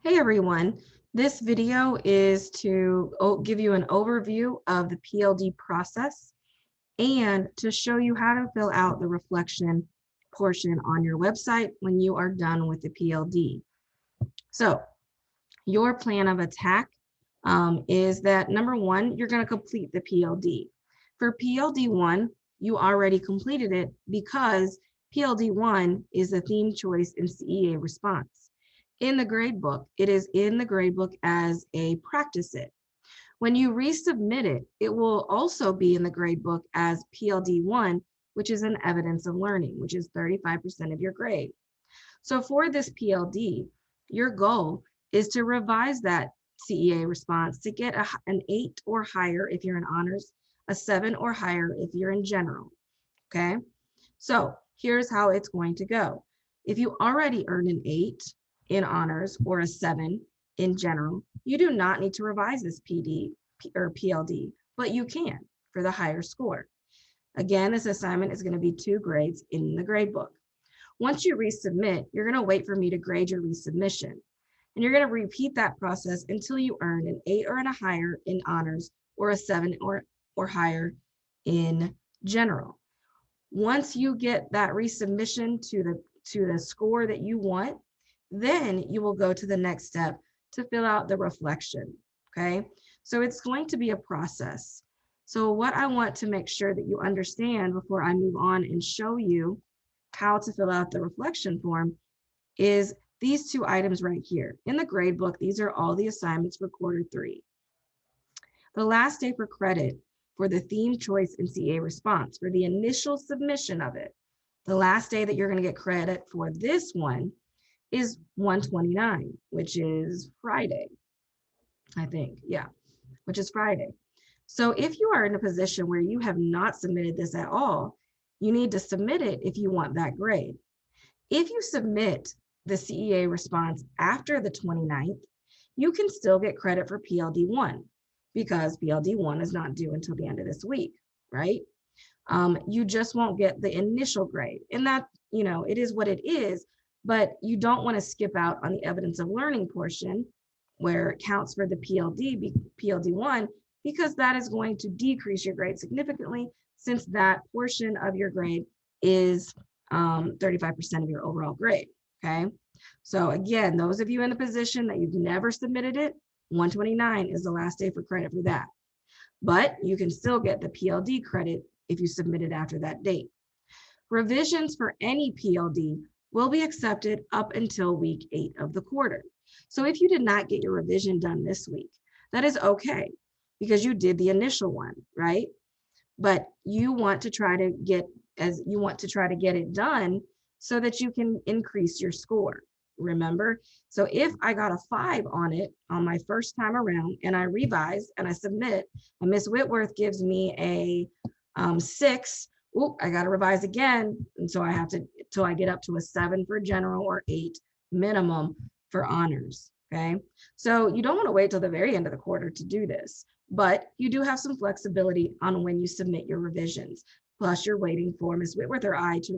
Hey everyone, this video is to give you an overview of the PLD process and to show you how to fill out the reflection portion on your website when you are done with the PLD. So your plan of attack is that number one, you're going to complete the PLD. For PLD1, you already completed it because PLD1 is a theme choice and CEA response. In the gradebook, it is in the gradebook as a practice it. When you resubmit it, it will also be in the gradebook as PLD1, which is an evidence of learning, which is 35% of your grade. So for this PLD, your goal is to revise that CEA response to get an 8 or higher if you're in honors, a 7 or higher if you're in general, okay? So here's how it's going to go. If you already earned an 8 in honors or a 7 in general, you do not need to revise this PLD, but you can for the higher score. Again, this assignment is going to be 2 grades in the gradebook. Once you resubmit, you're going to wait for me to grade your resubmission. And you're going to repeat that process until you earn an 8 or a higher in honors or a 7 or higher in general. Once you get that resubmission to the score that you want, then you will go to the next step to fill out the reflection, okay? So it's going to be a process. So what I want to make sure that you understand before I move on and show you how to fill out the reflection form is these 2 items right here. In the gradebook, these are all the assignments for quarter 3. The last day for credit for the theme choice and CA response for the initial submission of it. The last day that you're going to get credit for this one is 1/29, which is Friday, I think. Yeah, which is Friday. So if you are in a position where you have not submitted this at all, you need to submit it if you want that grade. If you submit the CEA response after the 29th, you can still get credit for PLD1 because PLD1 is not due until the end of this week, right? You just won't get the initial grade. And that, it is what it is, but you don't want to skip out on the evidence of learning portion where it counts for the PLD1 because that is going to decrease your grade significantly since that portion of your grade is 35% of your overall grade, okay? So again, those of you in a position that you've never submitted it, 1/29 is the last day for credit for that. But you can still get the PLD credit if you submit it after that date. Revisions for any PLD will be accepted up until week 8 of the quarter. So if you did not get your revision done this week, that is okay because you did the initial one, right? But you want to try to get it done so that you can increase your score. Remember? So if I got a 5 on it on my first time around and I revise and I submit, and Miss Whitworth gives me a 6, I got to revise again. And so I have to, till I get up to a 7 for general or 8 minimum for honors. Okay. So you don't want to wait till the very end of the quarter to do this, but you do have some flexibility on when you submit your revisions. Plus you're waiting for Ms. Whitworth or I to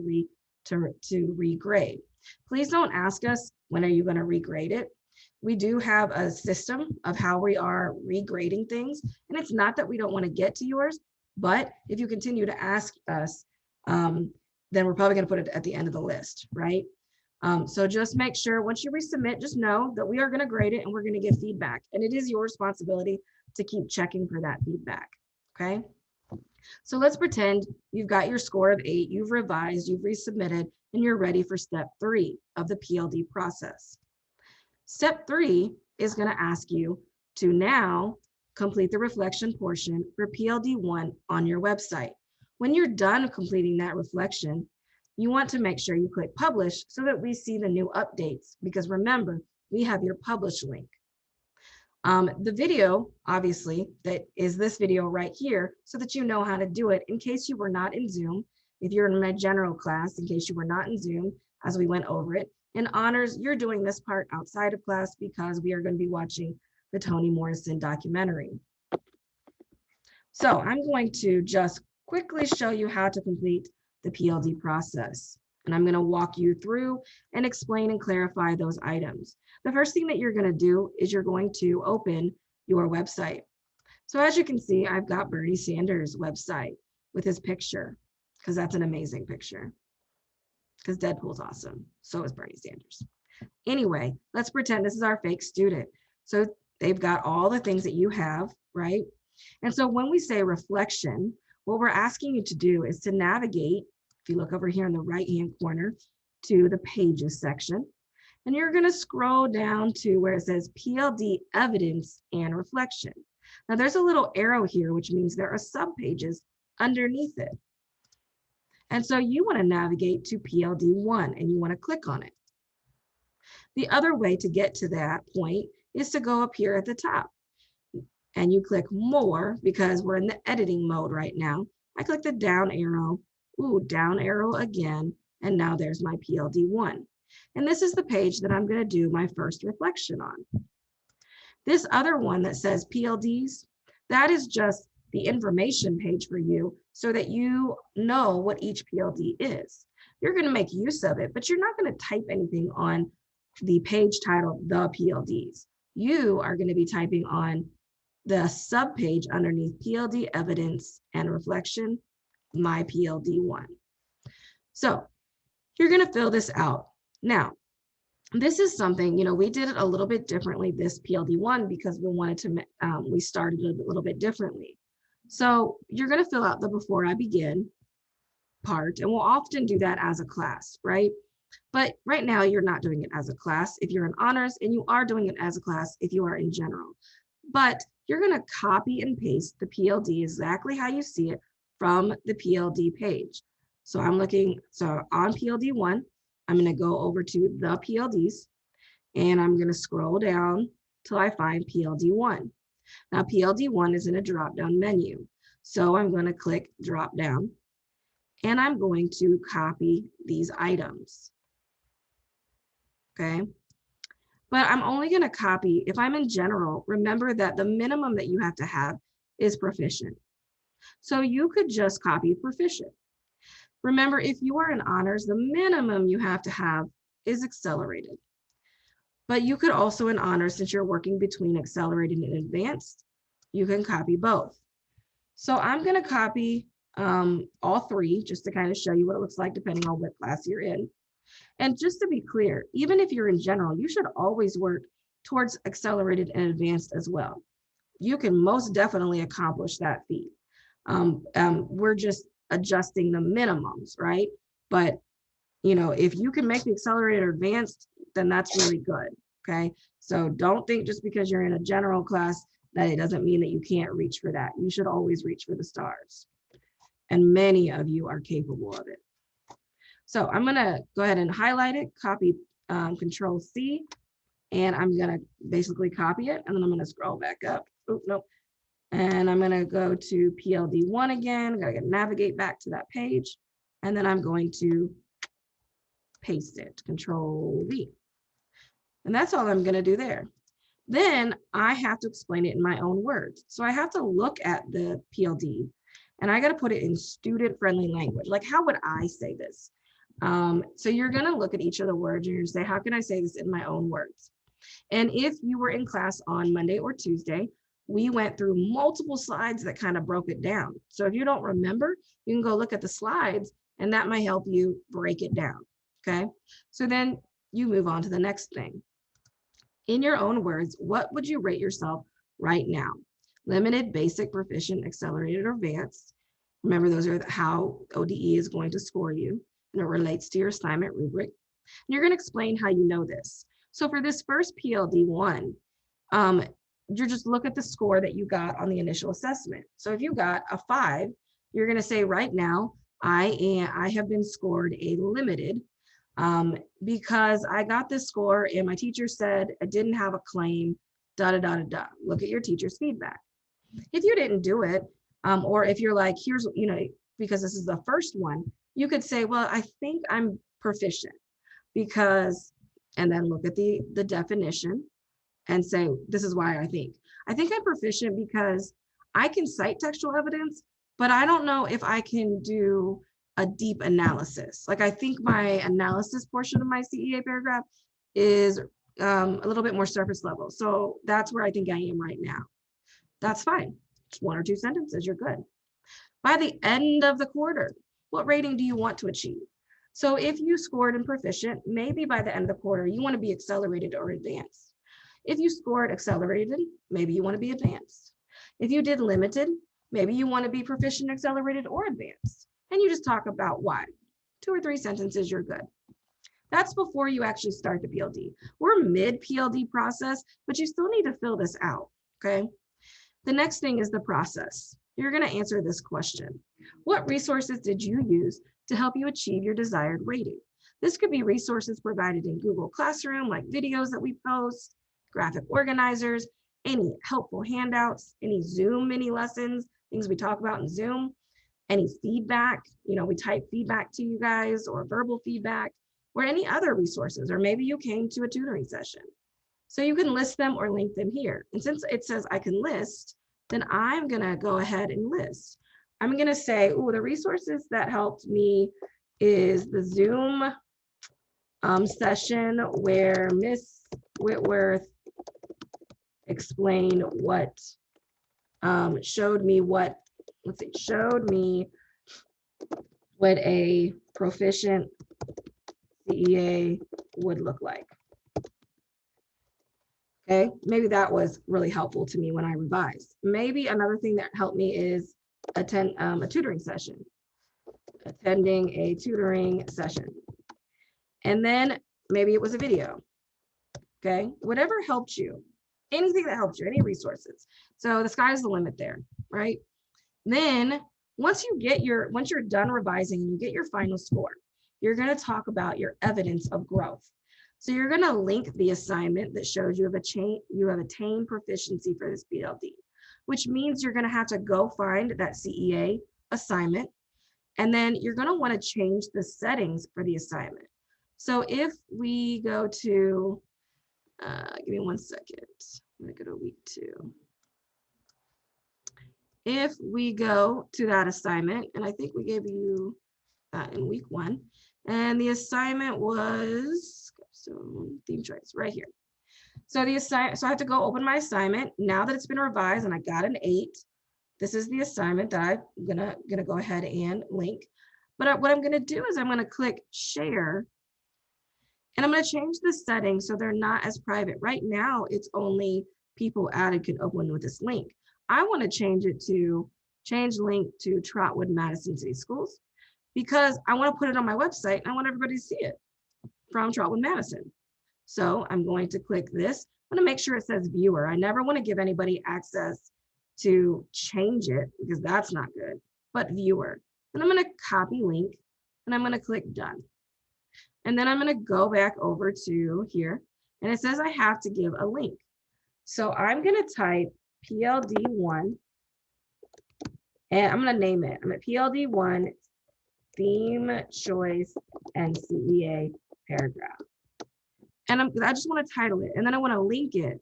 regrade. Please don't ask us, when are you going to regrade it? We do have a system of how we are regrading things. And it's not that we don't want to get to yours, but if you continue to ask us, then we're probably going to put it at the end of the list, right? So just make sure once you resubmit, just know that we are going to grade it and we're going to give feedback. And it is your responsibility to keep checking for that feedback, okay? So let's pretend you've got your score of 8, you've revised, you've resubmitted, and you're ready for step 3 of the PLD process. Step 3 is going to ask you to now complete the reflection portion for PLD1 on your website. When you're done completing that reflection, you want to make sure you click publish so that we see the new updates, because remember, we have your publish link. The video, obviously, that is this video right here, so that you know how to do it in case you were not in Zoom. If you're in my general class, in case you were not in Zoom, as we went over it. In honors, you're doing this part outside of class because we are going to be watching the Toni Morrison documentary. So I'm going to just quickly show you how to complete the PLD process. And I'm going to walk you through and explain and clarify those items. The first thing that you're going to do is you're going to open your website. So as you can see, I've got Bernie Sanders' website with his picture, because that's an amazing picture, because Deadpool's awesome. So is Bernie Sanders. Anyway, let's pretend this is our fake student. So they've got all the things that you have, right? And so when we say reflection, what we're asking you to do is to navigate, if you look over here in the right-hand corner, to the pages section. And you're going to scroll down to where it says PLD evidence and reflection. Now there's a little arrow here, which means there are subpages underneath it. And so you want to navigate to PLD 1 and you want to click on it. The other way to get to that point is to go up here at the top and you click more, because we're in the editing mode right now. I click the down arrow, down arrow again, and now there's my PLD 1. And this is the page that I'm going to do my first reflection on. This other one that says PLDs, that is just the information page for you so that you know what each PLD is. You're going to make use of it, but you're not going to type anything on the page titled The PLDs. You are going to be typing on the subpage underneath PLD evidence and reflection, my PLD 1. So you're going to fill this out. Now, this is something, we did it a little bit differently, this PLD 1, because we wanted to, we started it a little bit differently. So you're going to fill out the before I begin part, and we'll often do that as a class, right? But right now you're not doing it as a class if you're in honors, and you are doing it as a class if you are in general. But you're going to copy and paste the PLD exactly how you see it from the PLD page. So I'm looking, so on PLD 1, I'm going to go over to the PLDs and I'm going to scroll down till I find PLD 1. Now PLD 1 is in a drop-down menu. So I'm going to click drop down and I'm going to copy these items. Okay. But I'm only going to copy, if I'm in general, remember that the minimum that you have to have is proficient. So you could just copy proficient. Remember, if you are in honors, the minimum you have to have is accelerated. But you could also in honors, since you're working between accelerated and advanced, you can copy both. So I'm going to copy all three just to kind of show you what it looks like depending on what class you're in. And just to be clear, even if you're in general, you should always work towards accelerated and advanced as well. You can most definitely accomplish that feat. We're just adjusting the minimums, right? But, if you can make the accelerated or advanced, then that's really good, okay? So don't think just because you're in a general class that it doesn't mean that you can't reach for that. You should always reach for the stars. And many of you are capable of it. So I'm gonna go ahead and highlight it, copy Control C, and I'm gonna basically copy it, and then I'm gonna scroll back up. Oh, nope. And I'm gonna go to PLD 1 again, gotta navigate back to that page, and then I'm going to paste it, Control V. And that's all I'm gonna do there. Then I have to explain it in my own words. So I have to look at the PLD, and I gotta put it in student-friendly language. Like, how would I say this? So you're going to look at each of the words and you're going to say, how can I say this in my own words? And if you were in class on Monday or Tuesday, we went through multiple slides that kind of broke it down. So if you don't remember, you can go look at the slides and that might help you break it down. Okay. So then you move on to the next thing. In your own words, what would you rate yourself right now? Limited, basic, proficient, accelerated, or advanced. Remember, those are how ODE is going to score you. And it relates to your assignment rubric. And you're going to explain how you know this. So for this first PLD 1, you're just look at the score that you got on the initial assessment. So if you got a 5, you're going to say right now, I have been scored a limited because I got this score and my teacher said I didn't have a claim, da da da da da. Look at your teacher's feedback. If you didn't do it, or if you're like, here's, because this is the first one, you could say, well, I think I'm proficient because, and then look at the definition and say, this is why I think I'm proficient because I can cite textual evidence, but I don't know if I can do a deep analysis. Like I think my analysis portion of my CEA paragraph is a little bit more surface level. So that's where I think I am right now. That's fine. Just 1 or 2 sentences, you're good. By the end of the quarter, what rating do you want to achieve? So if you scored in proficient, maybe by the end of the quarter, you want to be accelerated or advanced. If you scored accelerated, maybe you want to be advanced. If you did limited, maybe you want to be proficient, accelerated, or advanced. And you just talk about why. 2 or 3 sentences, you're good. That's before you actually start the PLD. We're mid PLD process, but you still need to fill this out, okay? The next thing is the process. You're going to answer this question. What resources did you use to help you achieve your desired rating? This could be resources provided in Google Classroom, like videos that we post, graphic organizers, any helpful handouts, any Zoom mini lessons, things we talk about in Zoom, any feedback, we type feedback to you guys, or verbal feedback, or any other resources, or maybe you came to a tutoring session. So you can list them or link them here. And since it says I can list, then I'm gonna go ahead and list. I'm gonna say, oh, the resources that helped me is the Zoom session where Miss Whitworth explained what, showed me what a proficient CEA would look like. Okay, maybe that was really helpful to me when I revised. Maybe another thing that helped me is attending a tutoring session. And then maybe it was a video. Okay, whatever helped you, anything that helped you, any resources. So the sky's the limit there, right? Then once you're done revising and you get your final score, you're going to talk about your evidence of growth. So you're going to link the assignment that shows you have attained proficiency for this PLD, which means you're going to have to go find that CEA assignment, and then you're going to want to change the settings for the assignment. So if we go to, give me 1 second, I'm going to go to week 2. If we go to that assignment, and I think we gave you that in week 1, and the assignment was, so theme choice right here. So so I have to go open my assignment. Now that it's been revised and I got an 8, this is the assignment that I'm gonna go ahead and link. But what I'm gonna do is I'm gonna click share, and I'm gonna change the settings so they're not as private. Right now, it's only people added can open with this link. I want to change link to Trotwood Madison City Schools, because I want to put it on my website and I want everybody to see it from Trotwood Madison. So I'm going to click this. I'm going to make sure it says viewer. I never want to give anybody access to change it because that's not good, but viewer. And I'm going to copy link and I'm going to click done. And then I'm going to go back over to here, and it says I have to give a link. So I'm going to type PLD1, and I'm going to name it. I'm at PLD1 theme choice and CEA paragraph. And I just want to title it, and then I want to link it,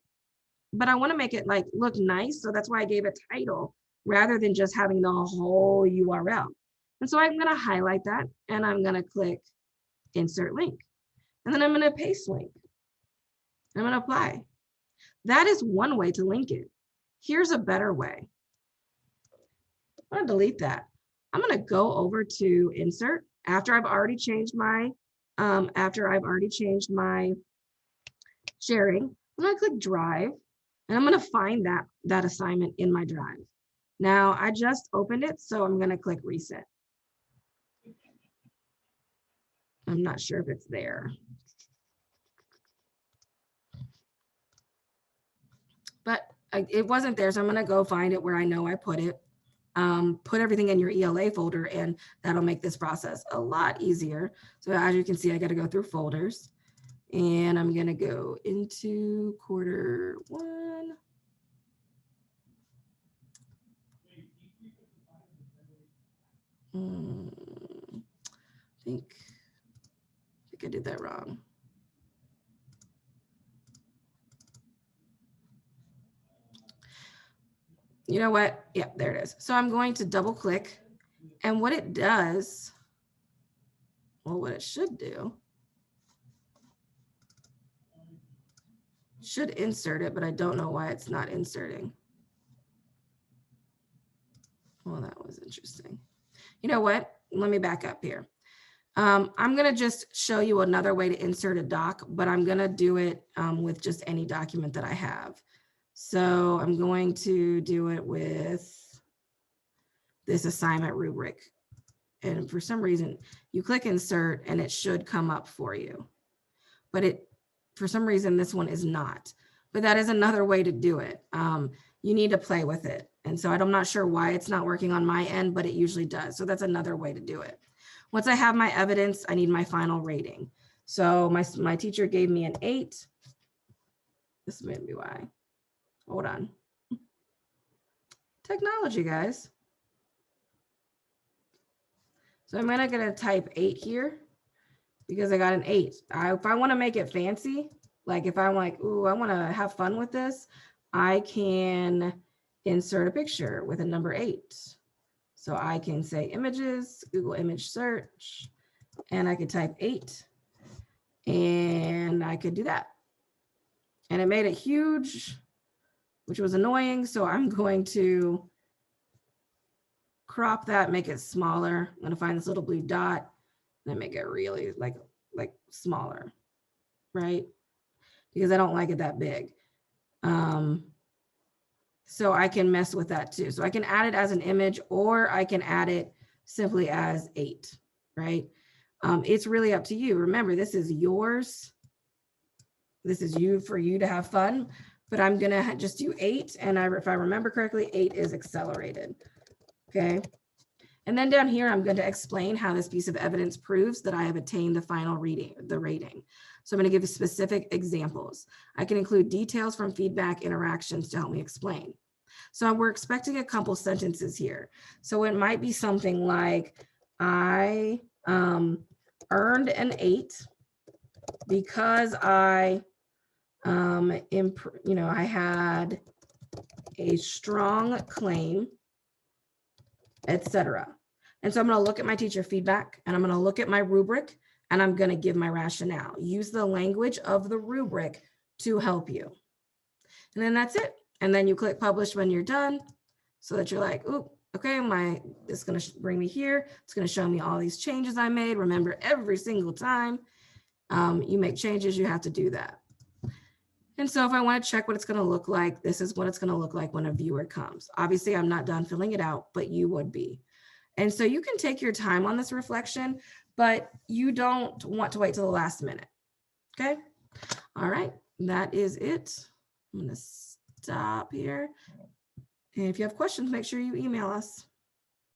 but I want to make it like look nice. So that's why I gave a title rather than just having the whole URL. And so I'm going to highlight that, and I'm going to click insert link, and then I'm going to paste link. I'm going to apply. That is one way to link it. Here's a better way. I'm going to delete that. I'm going to go over to insert after I've already changed my sharing. I'm going to click drive, and I'm going to find that assignment in my drive. Now I just opened it, so I'm going to click reset. I'm not sure if it's there, but it wasn't there, so I'm going to go find it where I know I put it. Put everything in your ELA folder, and that'll make this process a lot easier. So as you can see, I got to go through folders, and I'm going to go into quarter 1. I think I did that wrong. You know what? Yeah, there it is. So I'm going to double click, and what it does well, what it should do, should insert it, but I don't know why it's not inserting. Well, that was interesting. You know what? Let me back up here. I'm going to just show you another way to insert a doc, but I'm going to do it with just any document that I have. So I'm going to do it with this assignment rubric. And for some reason, you click insert and it should come up for you. But for some reason, this one is not. But that is another way to do it. You need to play with it. And so I'm not sure why it's not working on my end, but it usually does. So that's another way to do it. Once I have my evidence, I need my final rating. So my teacher gave me an 8. This may be why. Hold on. Technology, guys. So I'm gonna type 8 here because I got an 8. If I want to make it fancy, like if I'm like, ooh, I want to have fun with this, I can insert a picture with a number 8. So I can say images, Google image search, and I could type 8 and I could do that. And it made it huge, which was annoying. So I'm going to crop that, make it smaller. I'm gonna find this little blue dot and make it really like smaller, right? Because I don't like it that big. So I can mess with that too. So I can add it as an image or I can add it simply as 8, right? It's really up to you. Remember, this is yours. This is for you to have fun, but I'm gonna just do 8. And if I remember correctly, 8 is accelerated, okay? And then down here, I'm going to explain how this piece of evidence proves that I have attained the final rating. So I'm going to give you specific examples. I can include details from feedback interactions to help me explain. So we're expecting a couple sentences here. So it might be something like, I earned an 8 because I, I had a strong claim, etc. And so I'm going to look at my teacher feedback and I'm going to look at my rubric and I'm going to give my rationale. Use the language of the rubric to help you. And then that's it. And then you click publish when you're done so that you're like, ooh, okay, this is going to bring me here. It's going to show me all these changes I made. Remember, every single time you make changes, you have to do that. And so if I want to check what it's going to look like, this is what it's going to look like when a viewer comes. Obviously, I'm not done filling it out, but you would be. And so you can take your time on this reflection, but you don't want to wait till the last minute. Okay. All right. That is it. I'm going to stop here. And if you have questions, make sure you email us.